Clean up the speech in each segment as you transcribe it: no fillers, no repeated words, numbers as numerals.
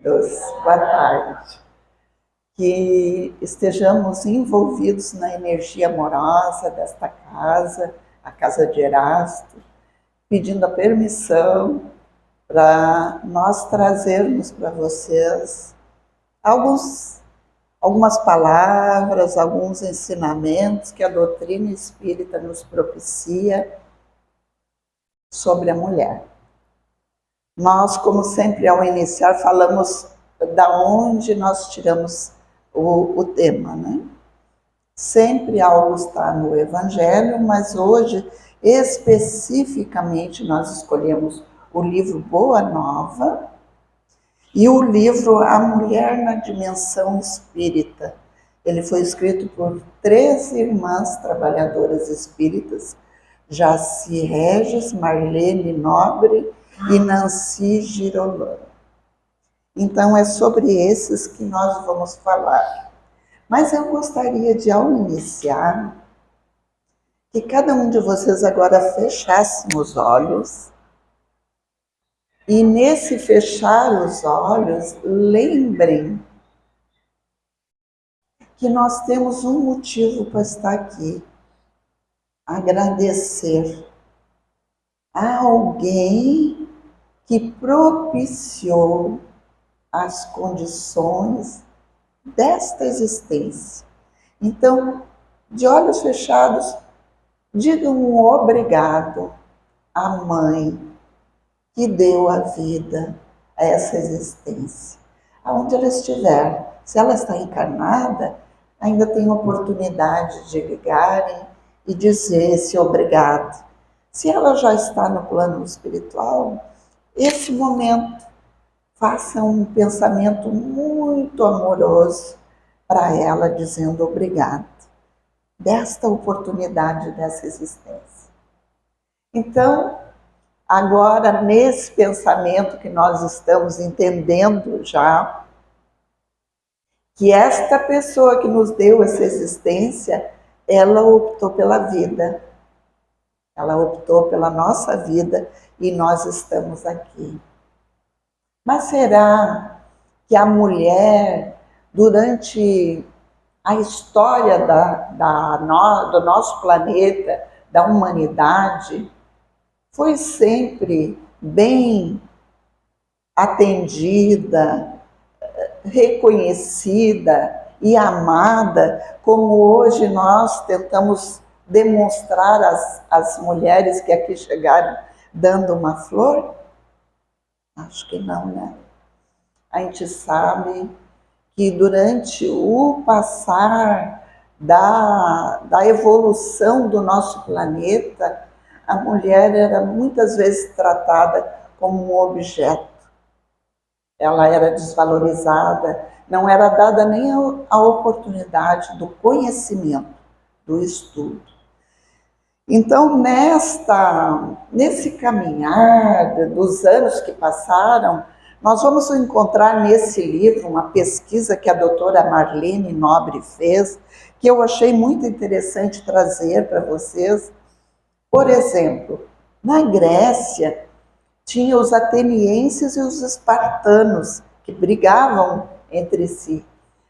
Boa tarde. Que estejamos envolvidos na energia amorosa desta casa, a casa de Erasto, pedindo a permissão para nós trazermos para vocês algumas palavras, alguns ensinamentos que a doutrina espírita nos propicia sobre a mulher. Nós, como sempre, ao iniciar, falamos da onde nós tiramos o tema, né? Sempre algo está no Evangelho, mas hoje, especificamente, nós escolhemos o livro Boa Nova e o livro A Mulher na Dimensão Espírita. Ele foi escrito por 3 irmãs trabalhadoras espíritas, Jaci Regis, Marlene Nobre e Nancy Girolamo. Então, é sobre esses que nós vamos falar. Mas eu gostaria de, ao iniciar, que cada um de vocês agora fechasse os olhos e, nesse fechar os olhos, lembrem que nós temos um motivo para estar aqui. Agradecer a alguém que propiciou as condições desta existência. Então, de olhos fechados, digam um obrigado à mãe que deu a vida a essa existência. Aonde ela estiver, se ela está encarnada, ainda tem oportunidade de ligarem e dizer esse obrigado. Se ela já está no plano espiritual, esse momento, faça um pensamento muito amoroso para ela, dizendo obrigado, desta oportunidade, dessa existência. Então, agora, nesse pensamento que nós estamos entendendo já, que esta pessoa que nos deu essa existência, ela optou pela vida. Ela optou pela nossa vida e nós estamos aqui. Mas será que a mulher, durante a história do nosso planeta, da humanidade, foi sempre bem atendida, reconhecida e amada, como hoje nós tentamos demonstrar às mulheres que aqui chegaram dando uma flor? Acho que não, né? A gente sabe que durante o passar da evolução do nosso planeta, a mulher era muitas vezes tratada como um objeto. Ela era desvalorizada, não era dada nem a oportunidade do conhecimento, do estudo. Então, nesse caminhar dos anos que passaram, nós vamos encontrar nesse livro uma pesquisa que a doutora Marlene Nobre fez, que eu achei muito interessante trazer para vocês. Por exemplo, na Grécia, tinha os atenienses e os espartanos, que brigavam entre si.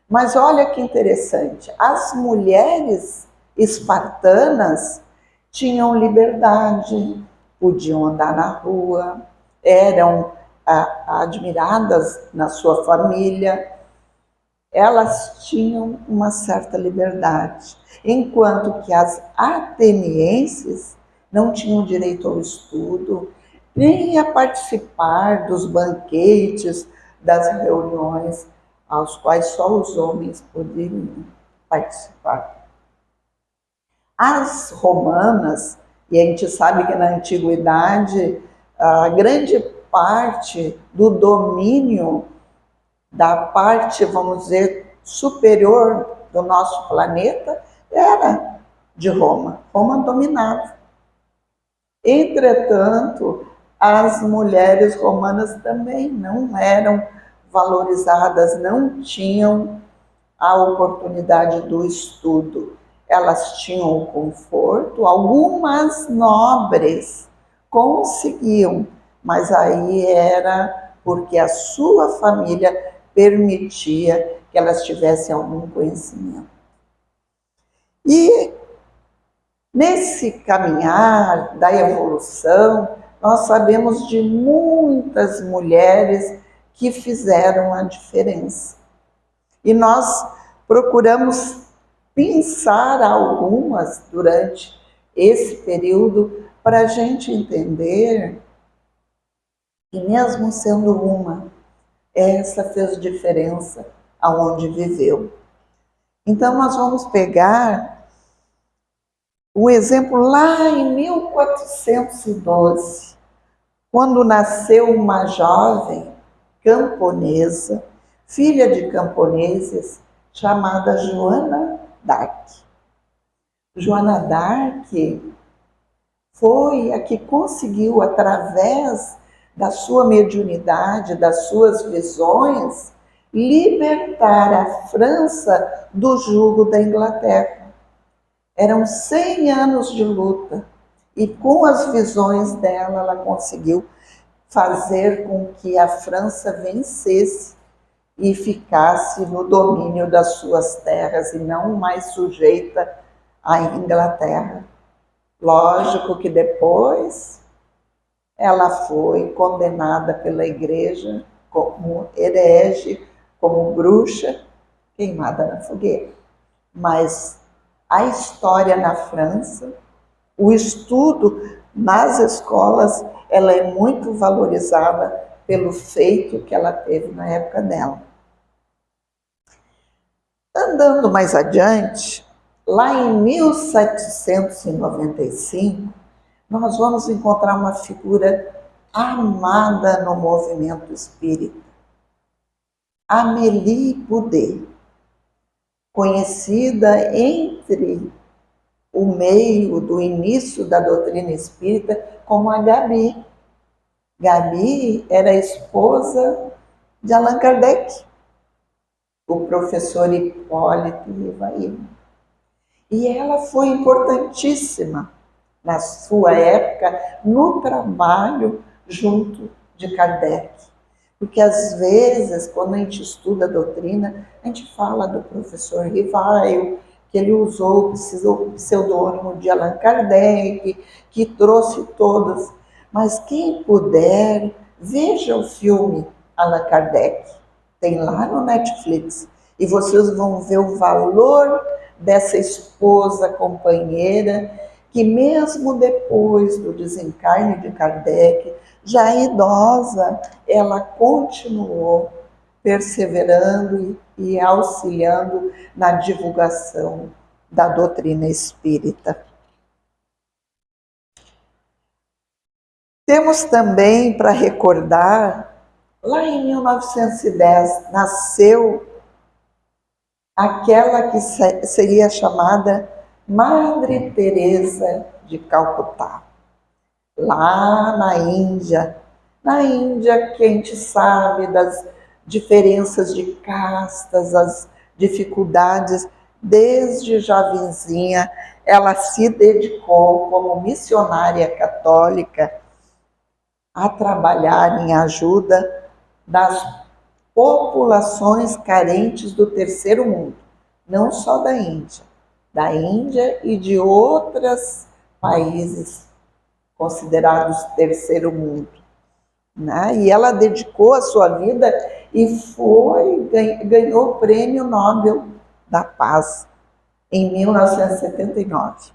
Mas olha que interessante, as mulheres espartanas tinham liberdade, podiam andar na rua, eram admiradas na sua família, elas tinham uma certa liberdade, enquanto que as atenienses não tinham direito ao estudo, nem a participar dos banquetes, das reuniões, aos quais só os homens poderiam participar. As romanas, e a gente sabe que na antiguidade, a grande parte do domínio da parte, vamos dizer, superior do nosso planeta era de Roma. Roma dominava. Entretanto, as mulheres romanas também não eram valorizadas, não tinham a oportunidade do estudo. Elas tinham o conforto, algumas nobres conseguiam, mas aí era porque a sua família permitia que elas tivessem algum conhecimento. E nesse caminhar da evolução, nós sabemos de muitas mulheres que fizeram a diferença. E nós procuramos pensar algumas durante esse período para a gente entender que mesmo sendo uma, essa fez diferença aonde viveu. Então nós vamos pegar um exemplo lá em 1412, quando nasceu uma jovem camponesa, filha de camponeses, chamada Joana d'Arc. Joana d'Arc foi a que conseguiu, através da sua mediunidade, das suas visões, libertar a França do jugo da Inglaterra. Eram 100 anos de luta e com as visões dela, ela conseguiu fazer com que a França vencesse e ficasse no domínio das suas terras e não mais sujeita à Inglaterra. Lógico que depois ela foi condenada pela igreja como herege, como bruxa, queimada na fogueira. Mas a história na França, o estudo nas escolas, ela é muito valorizada pelo feito que ela teve na época dela. Andando mais adiante, lá em 1795, nós vamos encontrar uma figura amada no movimento espírita, Amélie Boudet, conhecida entre o meio do início da doutrina espírita como a Gabi. Gabi era a esposa de Allan Kardec, o professor Hipólito Rivail. E ela foi importantíssima na sua época no trabalho junto de Kardec. Porque às vezes, quando a gente estuda a doutrina, a gente fala do professor Rivail, que ele usou o pseudônimo de Allan Kardec, que trouxe todas. Mas quem puder, veja o filme Allan Kardec. Tem lá no Netflix. E vocês vão ver o valor dessa esposa companheira, que mesmo depois do desencarne de Kardec, já idosa, ela continuou perseverando e auxiliando na divulgação da doutrina espírita. Temos também para recordar, lá em 1910, nasceu aquela que seria chamada Madre Teresa de Calcutá, lá na Índia, que a gente sabe das diferenças de castas, as dificuldades, desde jovenzinha, ela se dedicou como missionária católica a trabalhar em ajuda das populações carentes do terceiro mundo, não só da Índia e de outros países considerados terceiro mundo. Né? E ela dedicou a sua vida e ganhou o Prêmio Nobel da Paz em 1979.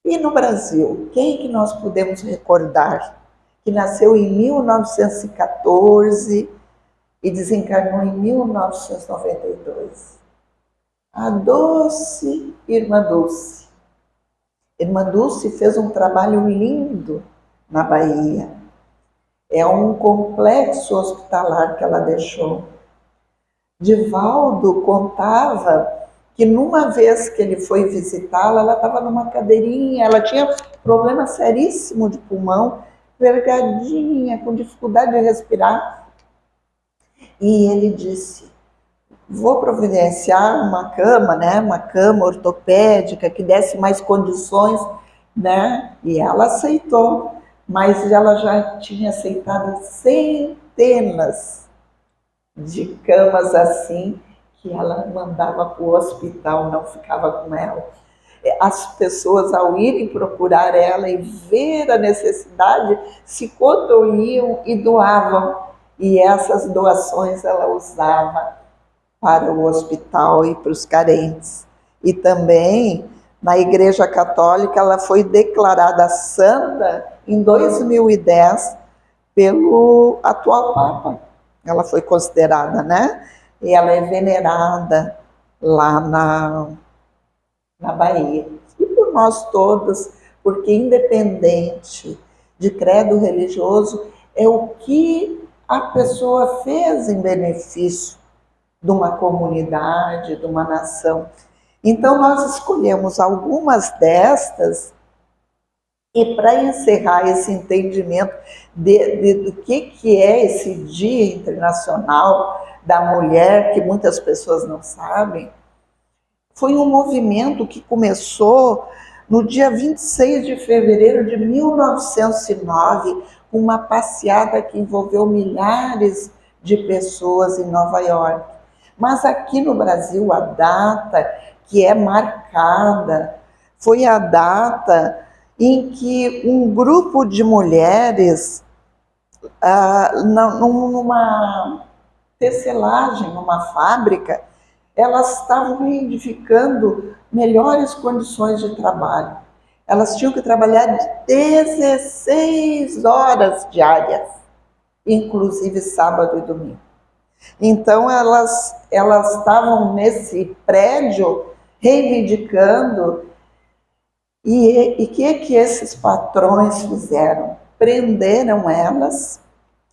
E no Brasil, quem que nós podemos recordar que nasceu em 1914 e desencarnou em 1992? A doce Irmã Dulce. Irmã Dulce fez um trabalho lindo na Bahia. É um complexo hospitalar que ela deixou. Divaldo contava que numa vez que ele foi visitá-la, ela estava numa cadeirinha, ela tinha problema seríssimo de pulmão, vergadinha, com dificuldade de respirar. E ele disse: vou providenciar uma cama, né, uma cama ortopédica que desse mais condições, né? E ela aceitou, mas ela já tinha aceitado sem centenas de camas assim, que ela mandava para o hospital, não ficava com ela. As pessoas, ao irem procurar ela e ver a necessidade, se condoíam e doavam. E essas doações ela usava para o hospital e para os carentes. E também, na Igreja Católica, ela foi declarada santa em 2010 pelo atual Papa. Ela foi considerada, né? E ela é venerada lá na Bahia. E por nós todos, porque independente de credo religioso, é o que a pessoa fez em benefício de uma comunidade, de uma nação. Então nós escolhemos algumas destas e para encerrar esse entendimento do que é esse Dia Internacional da Mulher, que muitas pessoas não sabem, foi um movimento que começou no dia 26 de fevereiro de 1909, com uma passeata que envolveu milhares de pessoas em Nova York. Mas aqui no Brasil, a data que é marcada foi a data em que um grupo de mulheres, numa tecelagem, numa fábrica, elas estavam reivindigando melhores condições de trabalho. Elas tinham que trabalhar 16 horas diárias, inclusive sábado e domingo. Então elas estavam nesse prédio reivindicando. E o que esses patrões fizeram? Prenderam elas.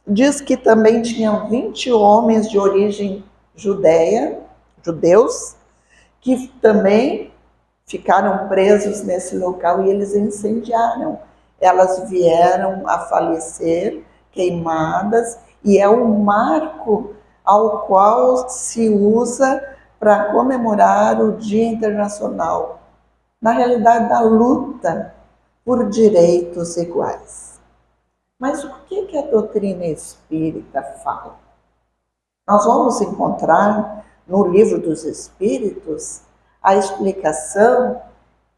Diz que também tinham 20 homens de origem judeus, que também ficaram presos nesse local e eles incendiaram. Elas vieram a falecer, queimadas, e é um marco ao qual se usa para comemorar o Dia Internacional, na realidade, da luta por direitos iguais. Mas o que a doutrina espírita fala? Nós vamos encontrar no Livro dos Espíritos a explicação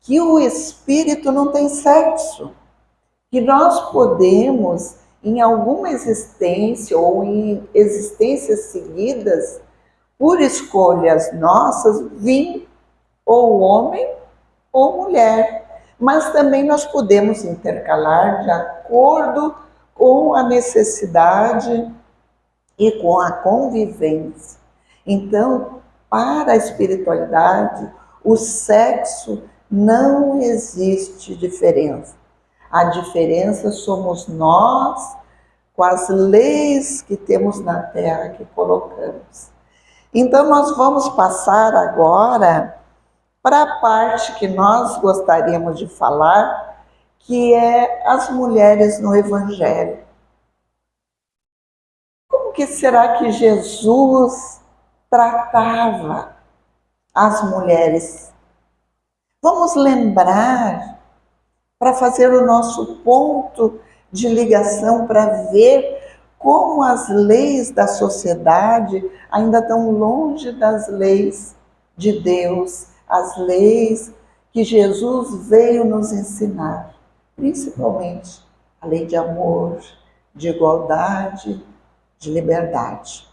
que o espírito não tem sexo, que nós podemos, em alguma existência ou em existências seguidas, por escolhas nossas, vir ou homem ou mulher, mas também nós podemos intercalar de acordo com a necessidade e com a convivência. Então, para a espiritualidade, o sexo não existe diferença. A diferença somos nós com as leis que temos na Terra, que colocamos. Então, nós vamos passar agora para a parte que nós gostaríamos de falar, que é as mulheres no Evangelho. Como que será que Jesus tratava as mulheres? Vamos lembrar, para fazer o nosso ponto de ligação, para ver como as leis da sociedade ainda estão longe das leis de Deus, as leis que Jesus veio nos ensinar, principalmente a lei de amor, de igualdade, de liberdade.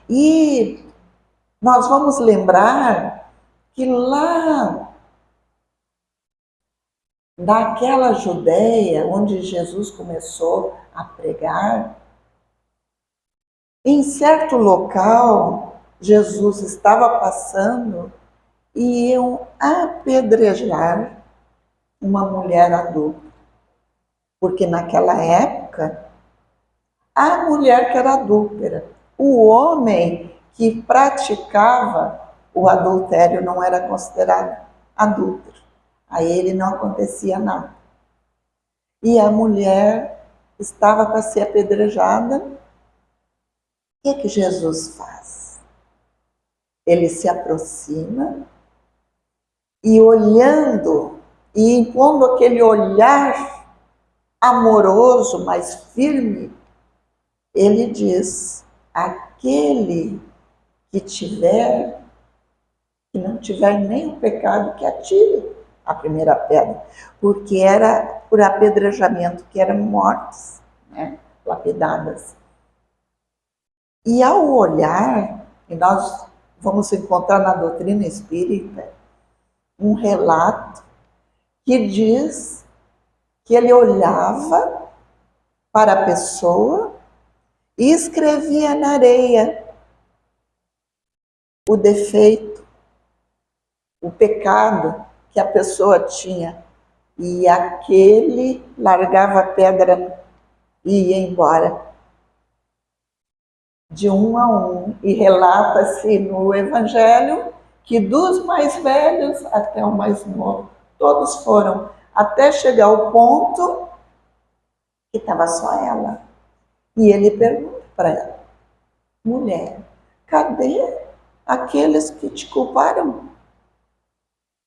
E nós vamos lembrar que lá daquela Judéia, onde Jesus começou a pregar, em certo local, Jesus estava passando e iam apedrejar uma mulher adulta. Porque naquela época, a mulher que era adúltera, o homem que praticava o adultério não era considerado adúltero. A ele não acontecia nada. E a mulher estava para ser apedrejada. O que Jesus faz? Ele se aproxima e olhando, e impondo aquele olhar amoroso, mas firme, ele diz: aquele que não tiver nenhum pecado, que atire a primeira pedra, porque era por apedrejamento que eram mortos, né? Lapidadas. E ao olhar, e nós vamos encontrar na doutrina espírita um relato que diz que ele olhava para a pessoa e escrevia na areia o defeito, o pecado que a pessoa tinha. E aquele largava a pedra e ia embora, de um a um. E relata-se no Evangelho que dos mais velhos até o mais novo, todos foram, até chegar ao ponto que estava só ela. E ele pergunta para ela: mulher, cadê aqueles que te culparam?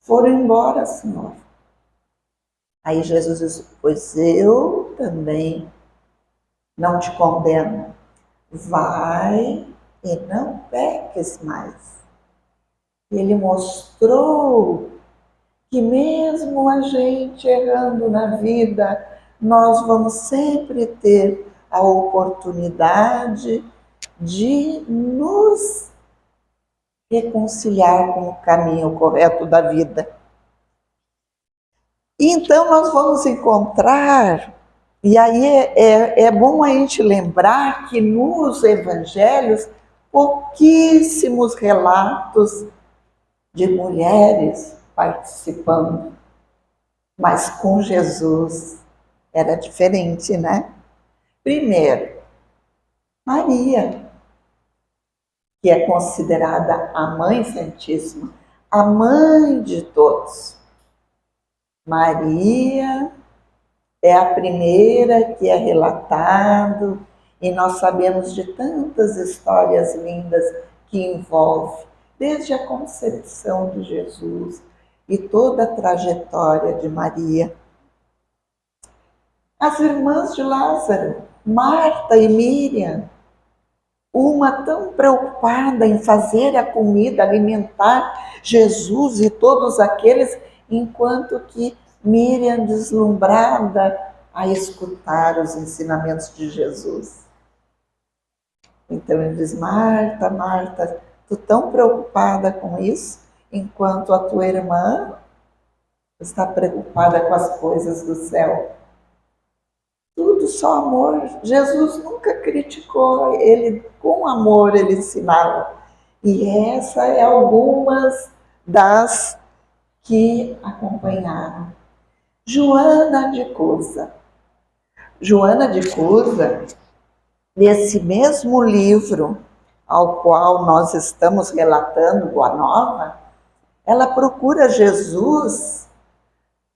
Foram embora, Senhor. Aí Jesus diz: pois eu também não te condeno. Vai e não peques mais. Ele mostrou que mesmo a gente errando na vida, nós vamos sempre ter a oportunidade de nos reconciliar com o caminho correto da vida. Então nós vamos encontrar, e aí é bom a gente lembrar que nos evangelhos, pouquíssimos relatos de mulheres participando, mas com Jesus era diferente, né? Primeiro, Maria, que é considerada a Mãe Santíssima, a mãe de todos. Maria é a primeira que é relatado, e nós sabemos de tantas histórias lindas que envolve, desde a concepção de Jesus e toda a trajetória de Maria. As irmãs de Lázaro, Marta e Miriam, uma tão preocupada em fazer a comida, alimentar Jesus e todos aqueles, enquanto que Miriam, deslumbrada a escutar os ensinamentos de Jesus. Então ele diz: Marta, Marta, tu tão preocupada com isso, enquanto a tua irmã está preocupada com as coisas do céu. Tudo só amor. Jesus nunca criticou, ele com amor ele ensinava. E essa é algumas das que acompanharam. Joana de Cusa. Joana de Cusa, nesse mesmo livro ao qual nós estamos relatando, Boa Nova, ela procura Jesus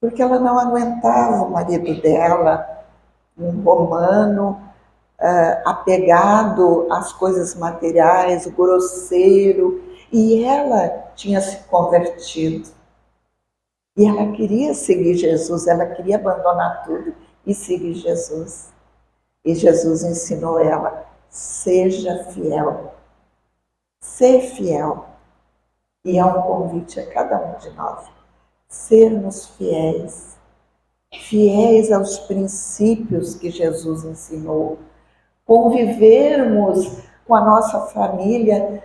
porque ela não aguentava o marido dela, um romano, apegado às coisas materiais, grosseiro, e ela tinha se convertido. E ela queria seguir Jesus, ela queria abandonar tudo e seguir Jesus. E Jesus ensinou ela: seja fiel, ser fiel. E é um convite a cada um de nós, sermos fiéis, fiéis aos princípios que Jesus ensinou, convivermos com a nossa família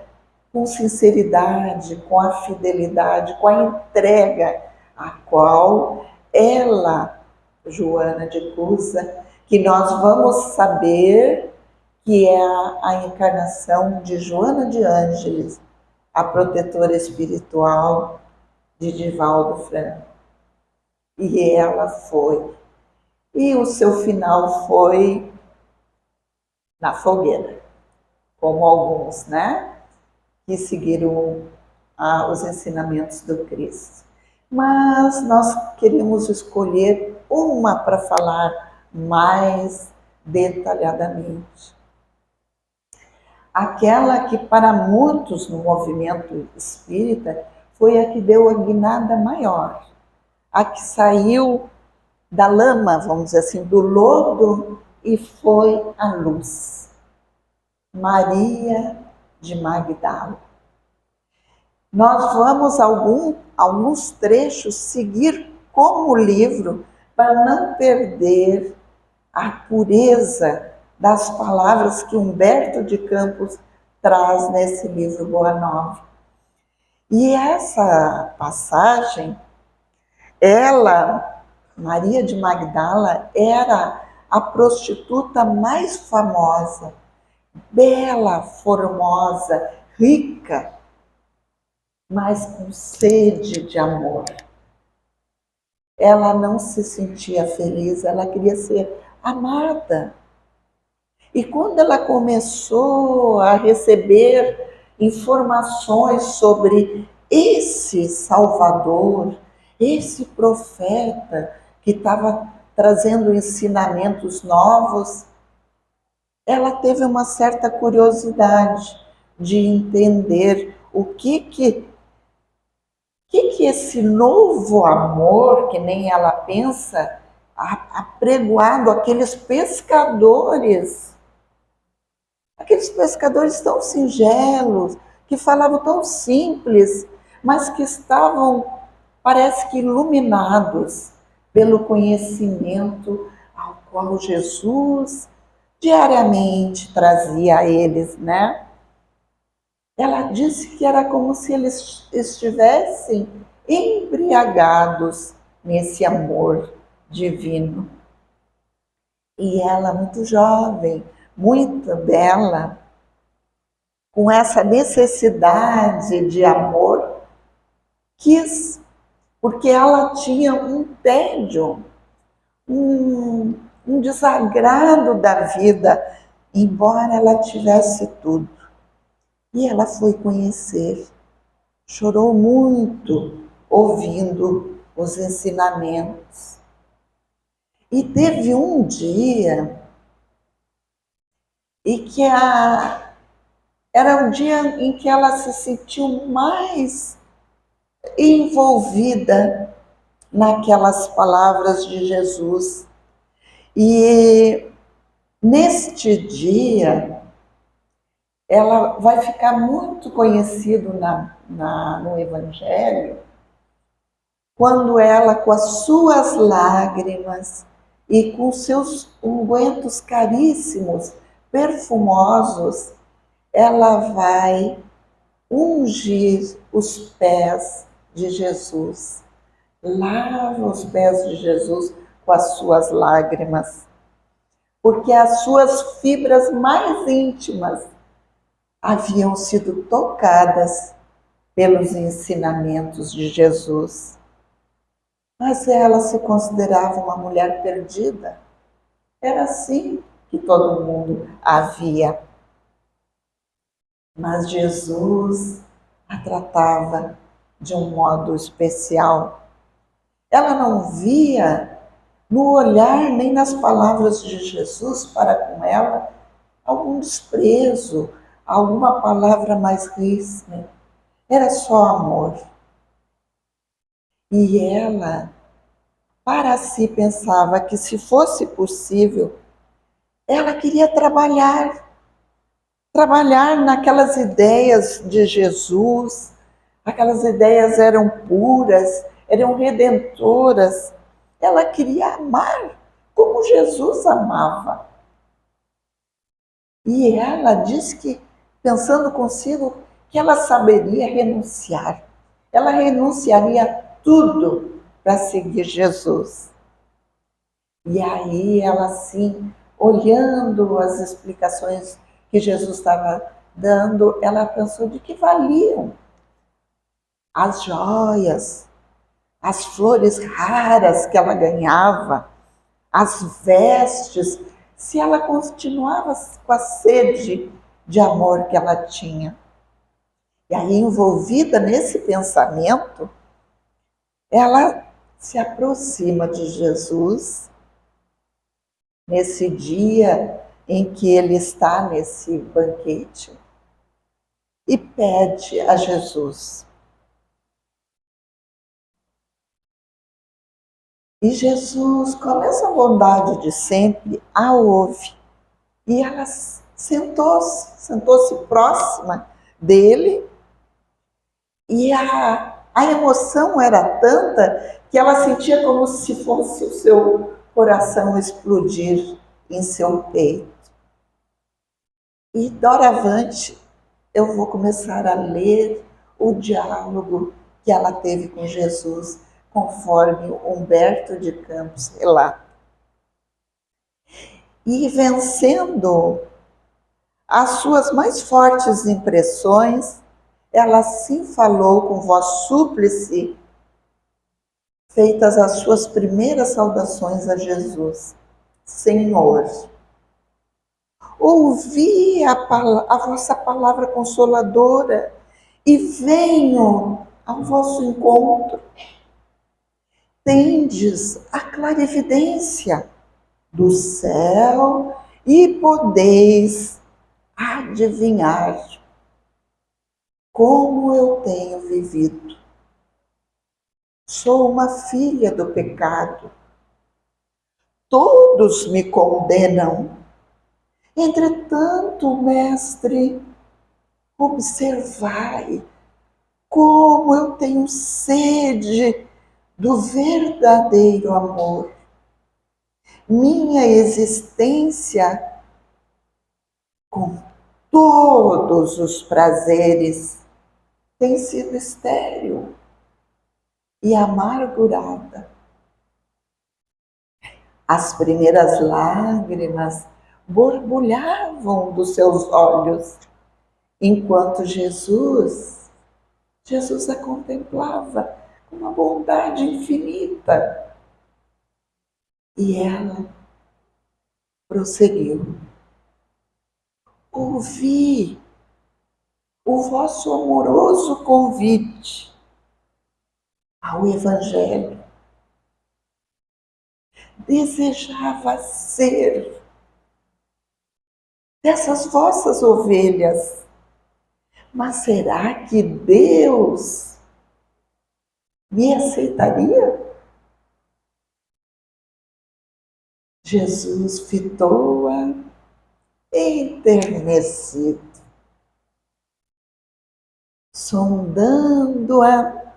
com sinceridade, com a fidelidade, com a entrega, a qual ela, Joana de Cusa, que nós vamos saber que é a encarnação de Joana de Ângeles, a protetora espiritual de Divaldo Franco. E ela foi. E o seu final foi na fogueira, como alguns, né? Que seguiram os ensinamentos do Cristo. Mas nós queremos escolher uma para falar mais detalhadamente. Aquela que para muitos no movimento espírita foi a que deu a guinada maior, a que saiu da lama, vamos dizer assim, do lodo, e foi à luz. Maria de Magdala. Nós vamos alguns trechos seguir como livro para não perder a pureza das palavras que Humberto de Campos traz nesse livro Boa Nova. E essa passagem, Maria de Magdala, era a prostituta mais famosa, bela, formosa, rica, mas com sede de amor. Ela não se sentia feliz, ela queria ser amada. E quando ela começou a receber informações sobre esse Salvador, esse profeta que estava trazendo ensinamentos novos, ela teve uma certa curiosidade de entender o que esse novo amor, que nem ela pensa, apregoado aqueles pescadores tão singelos, que falavam tão simples, mas que estavam, parece que iluminados pelo conhecimento ao qual Jesus diariamente trazia a eles, né? Ela disse que era como se eles estivessem embriagados nesse amor divino. E ela, muito jovem, muito bela, com essa necessidade de amor, quis, porque ela tinha um tédio, um desagrado da vida, embora ela tivesse tudo. E ela foi conhecer, chorou muito ouvindo os ensinamentos. E teve um dia e que era o dia em que ela se sentiu mais envolvida naquelas palavras de Jesus. E neste dia, ela vai ficar muito conhecido no Evangelho, quando ela, com as suas lágrimas e com seus ungüentos caríssimos, perfumosos, ela vai ungir os pés de Jesus. Lava os pés de Jesus com as suas lágrimas, porque as suas fibras mais íntimas haviam sido tocadas pelos ensinamentos de Jesus. Mas ela se considerava uma mulher perdida. Era assim que todo mundo a via. Mas Jesus a tratava de um modo especial. Ela não via no olhar nem nas palavras de Jesus para com ela algum desprezo, alguma palavra mais ríspida. Era só amor. E ela, para si, pensava que, se fosse possível, ela queria trabalhar naquelas ideias de Jesus. Aquelas ideias eram puras, eram redentoras. Ela queria amar como Jesus amava. E ela disse que, pensando consigo, que ela saberia renunciar. Ela renunciaria tudo para seguir Jesus. E aí ela, assim, olhando as explicações que Jesus estava dando, ela pensou de que valiam as joias, as flores raras que ela ganhava, as vestes, se ela continuava com a sede de amor que ela tinha. E aí, envolvida nesse pensamento, ela se aproxima de Jesus nesse dia em que ele está nesse banquete e pede a Jesus. E Jesus, com essa bondade de sempre, a ouve. E ela sentou-se próxima dele, e a emoção era tanta que ela sentia como se fosse o seu coração explodir em seu peito. E doravante eu vou começar a ler o diálogo que ela teve com Jesus, conforme Humberto de Campos relata. E vencendo as suas mais fortes impressões, ela assim falou com voz súplice, feitas as suas primeiras saudações a Jesus: Senhor, ouvi a vossa palavra consoladora e venho ao vosso encontro. Tendes a clarividência do céu e podeis adivinhar como eu tenho vivido. Sou uma filha do pecado. Todos me condenam. Entretanto, mestre, observai como eu tenho sede do verdadeiro amor. Minha existência, com todos os prazeres, tem sido estéril e amargurada. As primeiras lágrimas borbulhavam dos seus olhos, enquanto Jesus a contemplava com uma bondade infinita. E ela prosseguiu: ouvi o vosso amoroso convite ao Evangelho. Desejava ser dessas vossas ovelhas. Mas será que Deus me aceitaria? Jesus fitou-a enternecido, sondando-a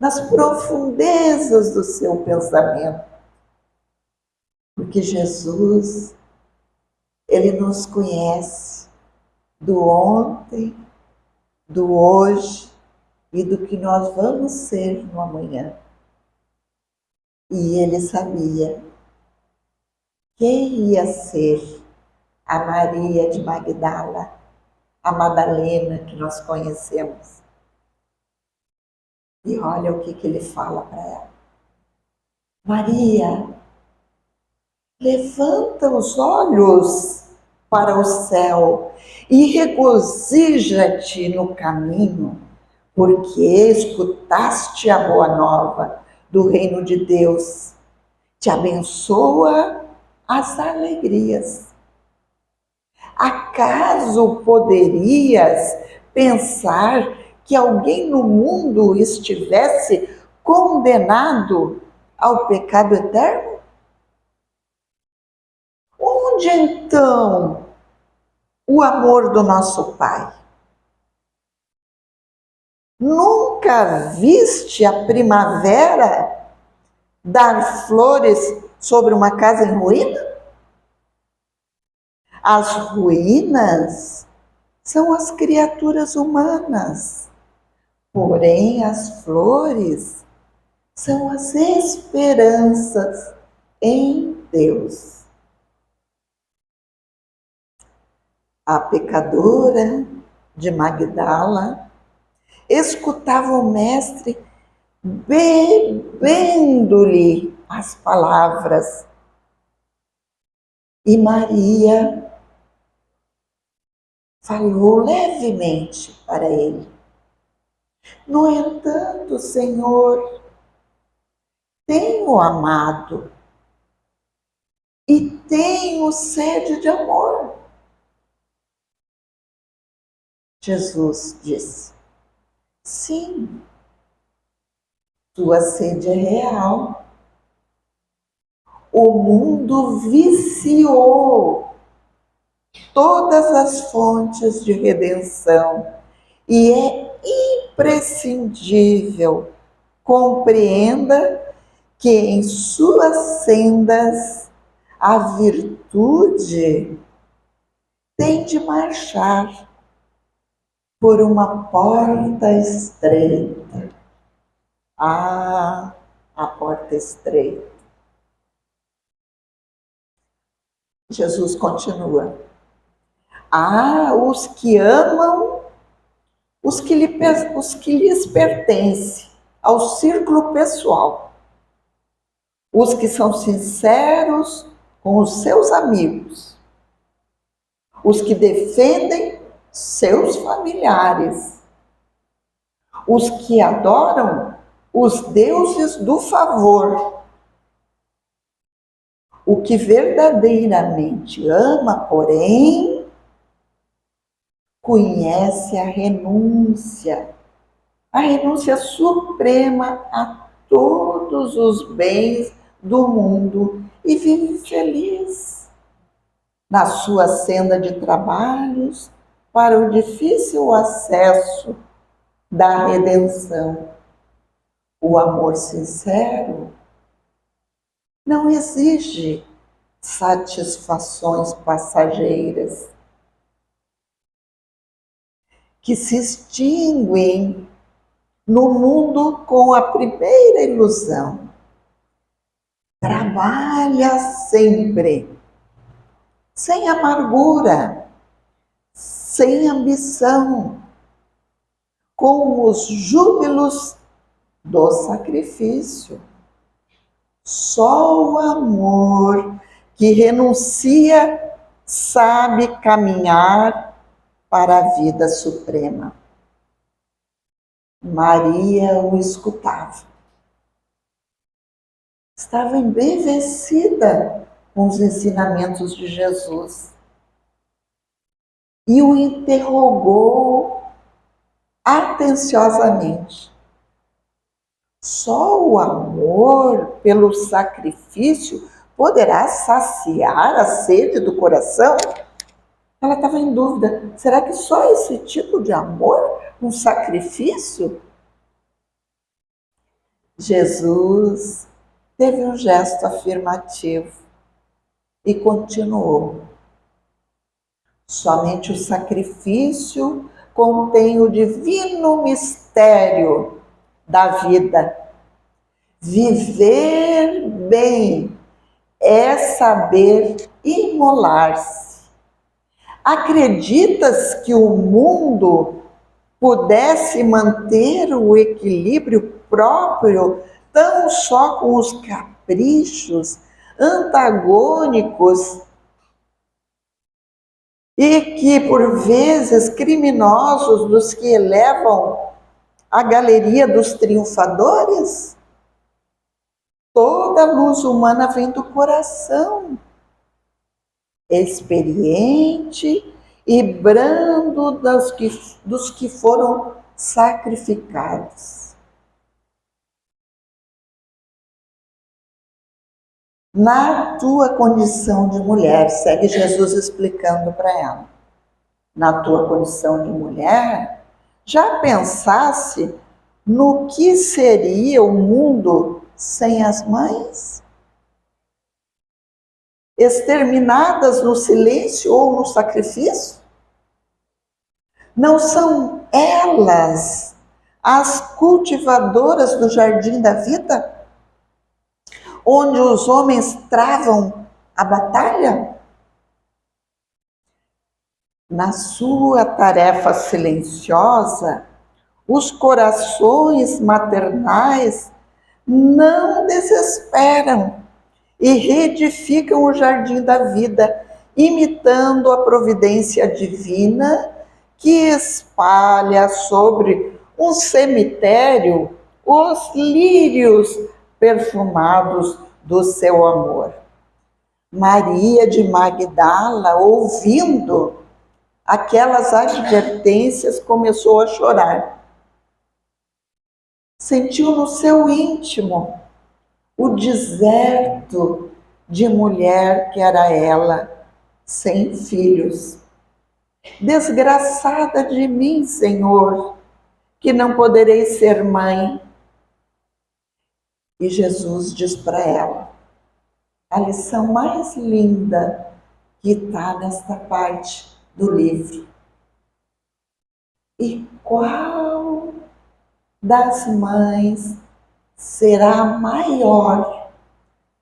nas profundezas do seu pensamento. Porque Jesus, Ele nos conhece do ontem, do hoje e do que nós vamos ser no amanhã. E Ele sabia quem ia ser a Maria de Magdala, a Madalena que nós conhecemos. E olha o que Ele fala para ela. Maria, levanta os olhos para o céu e regozija-te no caminho, porque escutaste a boa nova do reino de Deus. Te abençoa as alegrias. Acaso poderias pensar que alguém no mundo estivesse condenado ao pecado eterno? Onde então o amor do nosso Pai? Nunca viste a primavera dar flores sobre uma casa em ruína? As ruínas são as criaturas humanas, porém as flores são as esperanças em Deus. A pecadora de Magdala escutava o mestre bebendo-lhe as palavras. E Maria falou levemente para ele: no entanto, Senhor, tenho amado e tenho sede de amor. Jesus disse: sim, tua sede é real. O mundo viciou todas as fontes de redenção e é imprescindível compreenda que em suas sendas a virtude tem de marchar por uma porta estreita. Ah, a porta estreita. Jesus continua. Ah, os que amam, os que lhes pertencem ao círculo pessoal, os que são sinceros com os seus amigos, os que defendem seus familiares, os que adoram os deuses do favor. O que verdadeiramente ama, porém, conhece a renúncia suprema a todos os bens do mundo e vive feliz na sua senda de trabalhos para o difícil acesso da redenção. O amor sincero não exige satisfações passageiras que se extinguem no mundo com a primeira ilusão. Trabalha sempre, sem amargura, sem ambição, com os júbilos do sacrifício. Só o amor que renuncia sabe caminhar para a vida suprema. Maria o escutava. Estava embevecida com os ensinamentos de Jesus e o interrogou atenciosamente. Só o amor pelo sacrifício poderá saciar a sede do coração? Ela estava em dúvida. Será que só esse tipo de amor, um sacrifício? Jesus teve um gesto afirmativo e continuou. Somente o sacrifício contém o divino mistério da vida. Viver bem é saber imolar-se. Acreditas que o mundo pudesse manter o equilíbrio próprio tão só com os caprichos antagônicos e que, por vezes, criminosos dos que elevam a galeria dos triunfadores? Toda luz humana vem do coração, experiente e brando dos que foram sacrificados. Na tua condição de mulher, segue Jesus explicando para ela, na tua condição de mulher, já pensasse no que seria o mundo sem as mães? Exterminadas no silêncio ou no sacrifício? Não são elas as cultivadoras do jardim da vida? Onde os homens travam a batalha? Na sua tarefa silenciosa, os corações maternais não desesperam e reedificam o jardim da vida, imitando a providência divina que espalha sobre um cemitério os lírios perfumados do seu amor. Maria de Magdala, ouvindo aquelas advertências, começou a chorar. Sentiu no seu íntimo o deserto de mulher que era ela, sem filhos. Desgraçada de mim, Senhor, que não poderei ser mãe. E Jesus diz para ela, a lição mais linda que está nesta parte do livro. E qual das mães será maior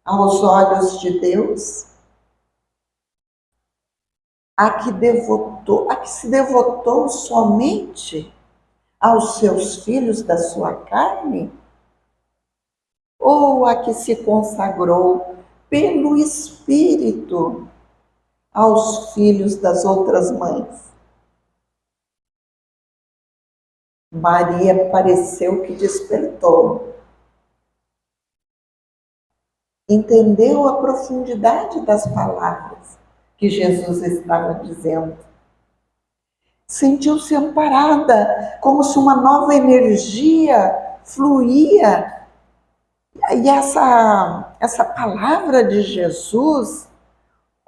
aos olhos de Deus? A que se devotou somente aos seus filhos da sua carne? Ou a que se consagrou pelo Espírito aos filhos das outras mães? Maria pareceu que despertou. Entendeu a profundidade das palavras que Jesus estava dizendo. Sentiu-se amparada, como se uma nova energia fluía. E essa palavra de Jesus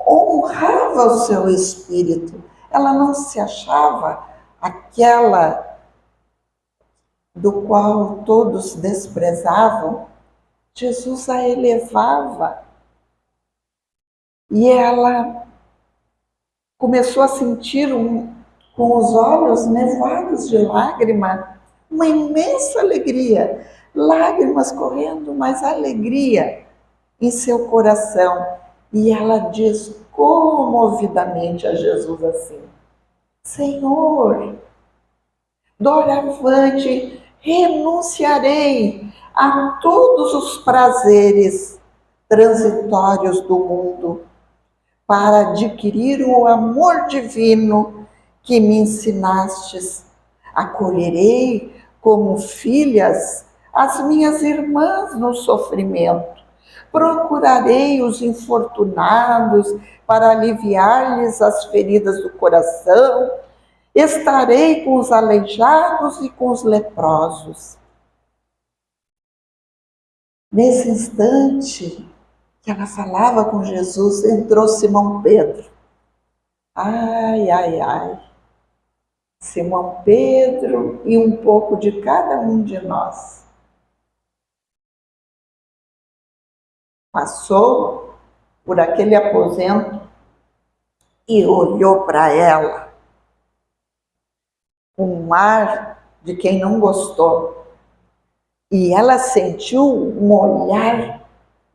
honrava o seu espírito. Ela não se achava aquela do qual todos desprezavam. Jesus a elevava. E ela começou a sentir com os olhos nevados de lágrima, uma imensa alegria. Lágrimas correndo, mas alegria em seu coração. E ela diz comovidamente a Jesus assim: Senhor, doravante renunciarei a todos os prazeres transitórios do mundo para adquirir o amor divino que me ensinastes. Acolherei como filhas as minhas irmãs no sofrimento. Procurarei os infortunados para aliviar-lhes as feridas do coração. Estarei com os aleijados e com os leprosos. Nesse instante que ela falava com Jesus, entrou Simão Pedro. Ai, ai, ai. Simão Pedro e um pouco de cada um de nós. Passou por aquele aposento e olhou para ela com um ar de quem não gostou. E ela sentiu um olhar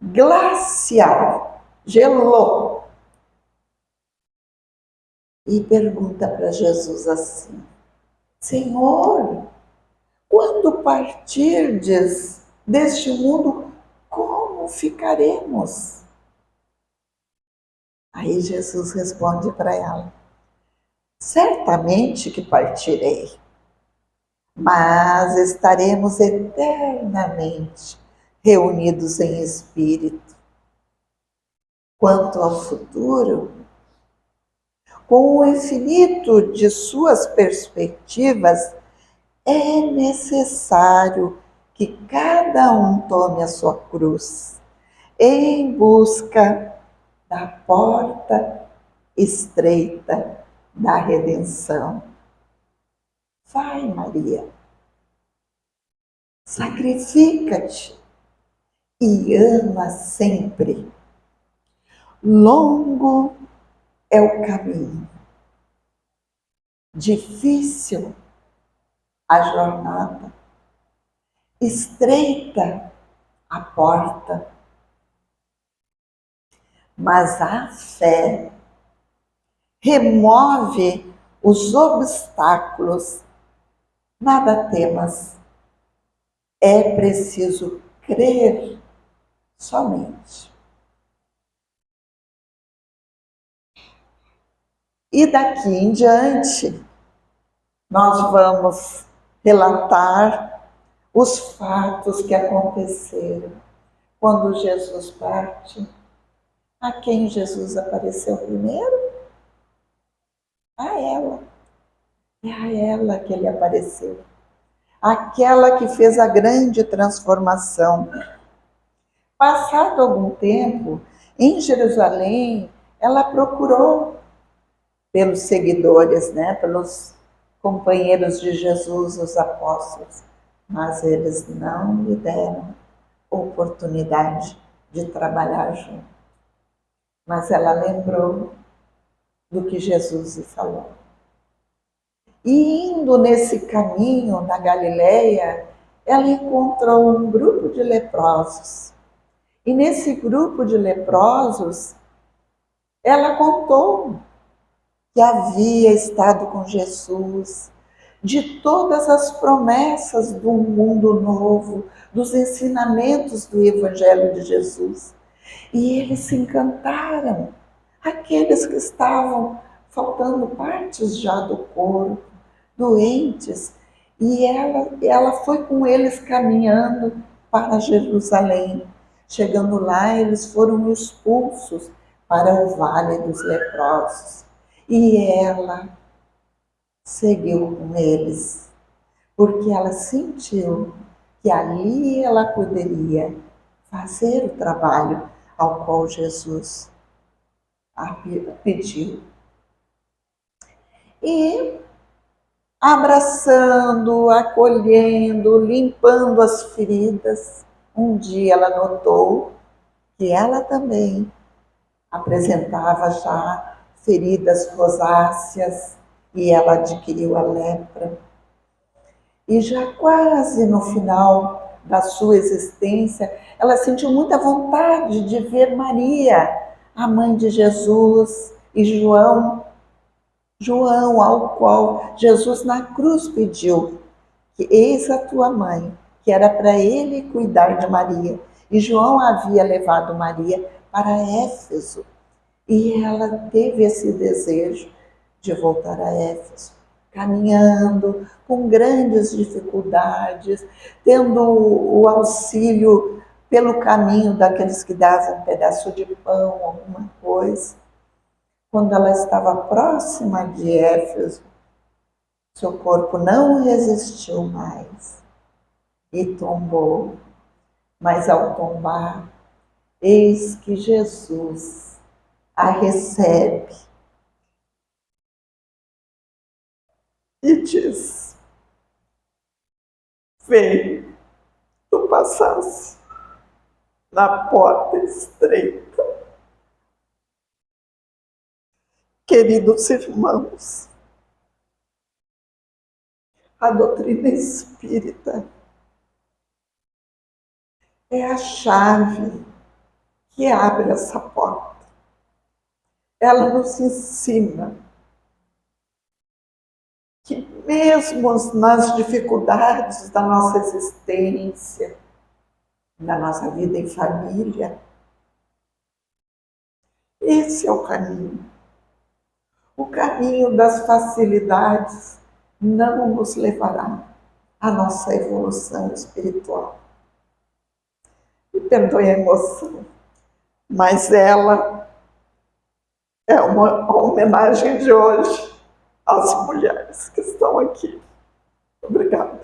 glacial, gelou. E pergunta para Jesus assim: Senhor, quando partirdes deste mundo, como ficaremos? Aí Jesus responde para ela: certamente que partirei, mas estaremos eternamente reunidos em espírito. Quanto ao futuro, com o infinito de suas perspectivas, é necessário que cada um tome a sua cruz em busca da porta estreita da redenção. Vai, Maria, sacrifica-te e ama sempre. Longo é o caminho, difícil a jornada, estreita a porta, mas a fé remove os obstáculos. Nada temas, é preciso crer somente. E daqui em diante, nós vamos relatar os fatos que aconteceram quando Jesus parte. A quem Jesus apareceu primeiro? A ela. É a ela que ele apareceu. Aquela que fez a grande transformação. Passado algum tempo, em Jerusalém, ela procurou pelos seguidores, né, pelos companheiros de Jesus, os apóstolos, mas eles não lhe deram oportunidade de trabalhar junto. Mas ela lembrou do que Jesus lhe falou. E indo nesse caminho na Galileia, ela encontrou um grupo de leprosos. E nesse grupo de leprosos, ela contou que havia estado com Jesus, de todas as promessas do mundo novo, dos ensinamentos do Evangelho de Jesus. E eles se encantaram, aqueles que estavam faltando partes já do corpo, doentes, e ela foi com eles caminhando para Jerusalém. Chegando lá, eles foram expulsos para o Vale dos Leprosos. E ela seguiu com eles, porque ela sentiu que ali ela poderia fazer o trabalho ao qual Jesus a pediu. E abraçando, acolhendo, limpando as feridas, um dia ela notou que ela também apresentava já feridas rosáceas e ela adquiriu a lepra. E já quase no final da sua existência, ela sentiu muita vontade de ver Maria, a mãe de Jesus, e João, ao qual Jesus na cruz pediu que eis a tua mãe, que era para ele cuidar de Maria. E João havia levado Maria para Éfeso. E ela teve esse desejo de voltar a Éfeso, caminhando com grandes dificuldades, tendo o auxílio pelo caminho daqueles que davam um pedaço de pão, alguma coisa. Quando ela estava próxima de Éfeso, seu corpo não resistiu mais e tombou. Mas ao tombar, eis que Jesus a recebe e diz: vem, tu passasse na porta estreita. Queridos irmãos, a doutrina espírita é a chave que abre essa porta. Ela nos ensina que mesmo nas dificuldades da nossa existência, da nossa vida em família, esse é o caminho. O caminho das facilidades não nos levará à nossa evolução espiritual. Me perdoe a emoção, mas ela é uma homenagem de hoje às mulheres que estão aqui. Obrigada.